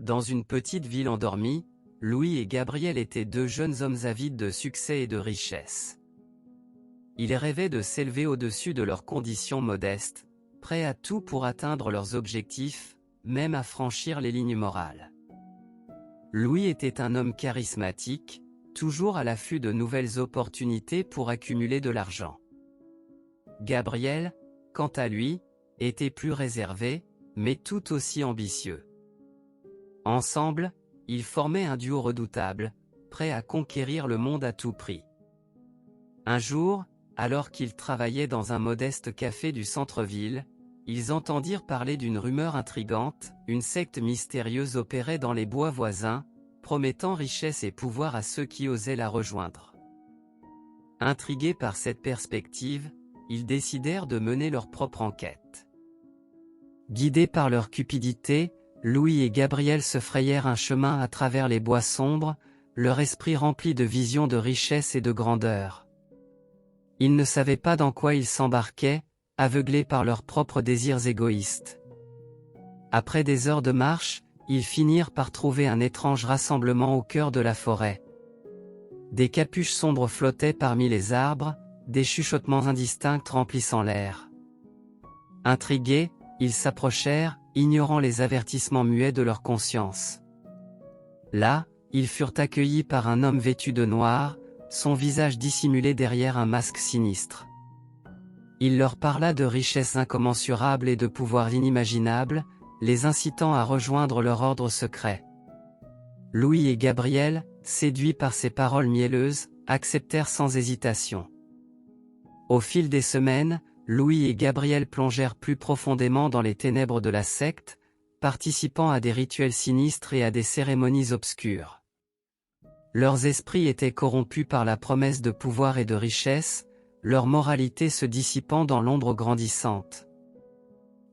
Dans une petite ville endormie, Louis et Gabriel étaient deux jeunes hommes avides de succès et de richesse. Ils rêvaient de s'élever au-dessus de leurs conditions modestes, prêts à tout pour atteindre leurs objectifs, même à franchir les lignes morales. Louis était un homme charismatique, toujours à l'affût de nouvelles opportunités pour accumuler de l'argent. Gabriel, quant à lui, était plus réservé, mais tout aussi ambitieux. Ensemble, ils formaient un duo redoutable, prêt à conquérir le monde à tout prix. Un jour, alors qu'ils travaillaient dans un modeste café du centre-ville, ils entendirent parler d'une rumeur intrigante: une secte mystérieuse opérait dans les bois voisins, promettant richesse et pouvoir à ceux qui osaient la rejoindre. Intrigués par cette perspective, ils décidèrent de mener leur propre enquête. Guidés par leur cupidité, Louis et Gabriel se frayèrent un chemin à travers les bois sombres, leur esprit rempli de visions de richesse et de grandeur. Ils ne savaient pas dans quoi ils s'embarquaient, aveuglés par leurs propres désirs égoïstes. Après des heures de marche, ils finirent par trouver un étrange rassemblement au cœur de la forêt. Des capuches sombres flottaient parmi les arbres, des chuchotements indistincts remplissant l'air. Intrigués, ils s'approchèrent, ignorant les avertissements muets de leur conscience. Là, ils furent accueillis par un homme vêtu de noir, son visage dissimulé derrière un masque sinistre. Il leur parla de richesses incommensurables et de pouvoirs inimaginables, les incitant à rejoindre leur ordre secret. Louis et Gabriel, séduits par ces paroles mielleuses, acceptèrent sans hésitation. Au fil des semaines, Louis et Gabriel plongèrent plus profondément dans les ténèbres de la secte, participant à des rituels sinistres et à des cérémonies obscures. Leurs esprits étaient corrompus par la promesse de pouvoir et de richesse, leur moralité se dissipant dans l'ombre grandissante.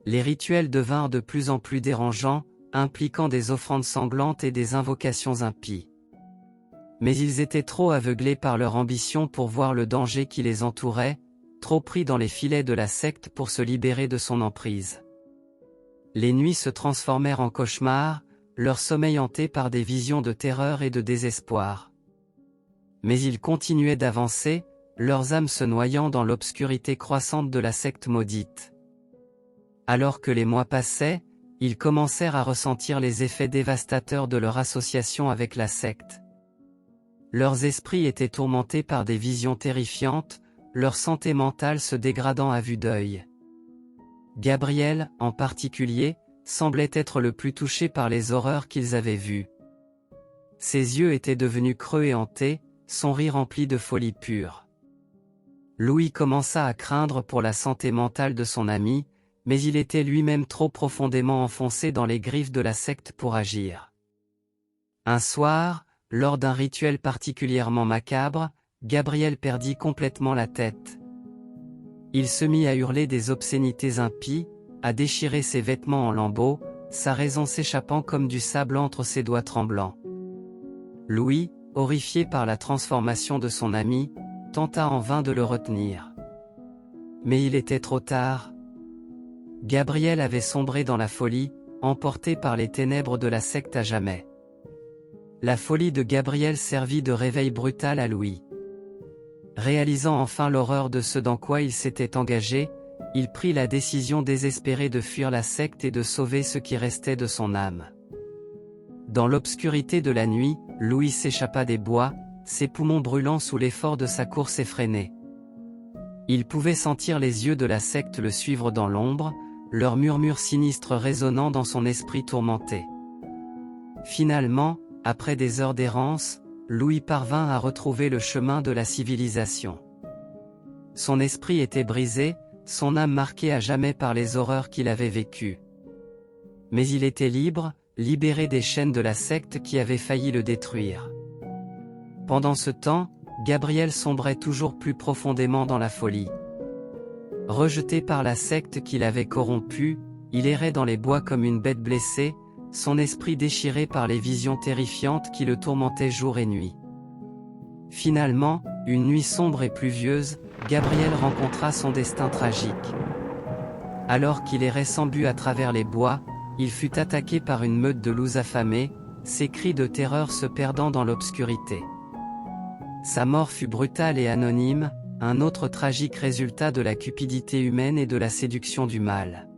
Les rituels devinrent de plus en plus dérangeants, impliquant des offrandes sanglantes et des invocations impies. Mais ils étaient trop aveuglés par leur ambition pour voir le danger qui les entourait, trop pris dans les filets de la secte pour se libérer de son emprise. Les nuits se transformèrent en cauchemars, leur sommeil hanté par des visions de terreur et de désespoir. Mais ils continuaient d'avancer, leurs âmes se noyant dans l'obscurité croissante de la secte maudite. Alors que les mois passaient, ils commencèrent à ressentir les effets dévastateurs de leur association avec la secte. Leurs esprits étaient tourmentés par des visions terrifiantes, leur santé mentale se dégradant à vue d'œil. Gabriel, en particulier, semblait être le plus touché par les horreurs qu'ils avaient vues. Ses yeux étaient devenus creux et hantés, son rire rempli de folie pure. Louis commença à craindre pour la santé mentale de son ami, mais il était lui-même trop profondément enfoncé dans les griffes de la secte pour agir. Un soir, lors d'un rituel particulièrement macabre, Gabriel perdit complètement la tête. Il se mit à hurler des obscénités impies, à déchirer ses vêtements en lambeaux, sa raison s'échappant comme du sable entre ses doigts tremblants. Louis, horrifié par la transformation de son ami, tenta en vain de le retenir. Mais il était trop tard. Gabriel avait sombré dans la folie, emporté par les ténèbres de la secte à jamais. La folie de Gabriel servit de réveil brutal à Louis. Réalisant enfin l'horreur de ce dans quoi il s'était engagé, il prit la décision désespérée de fuir la secte et de sauver ce qui restait de son âme. Dans l'obscurité de la nuit, Louis s'échappa des bois, ses poumons brûlant sous l'effort de sa course effrénée. Il pouvait sentir les yeux de la secte le suivre dans l'ombre, leurs murmures sinistres résonnant dans son esprit tourmenté. Finalement, après des heures d'errance, Louis parvint à retrouver le chemin de la civilisation. Son esprit était brisé, son âme marquée à jamais par les horreurs qu'il avait vécues. Mais il était libre, libéré des chaînes de la secte qui avait failli le détruire. Pendant ce temps, Gabriel sombrait toujours plus profondément dans la folie. Rejeté par la secte qui l'avait corrompu, il errait dans les bois comme une bête blessée, son esprit déchiré par les visions terrifiantes qui le tourmentaient jour et nuit. Finalement, une nuit sombre et pluvieuse, Gabriel rencontra son destin tragique. Alors qu'il errait sans but à travers les bois, Il fut attaqué par une meute de loups affamés, ses cris de terreur se perdant dans l'obscurité. Sa mort fut brutale et anonyme, un autre tragique résultat de la cupidité humaine et de la séduction du mal.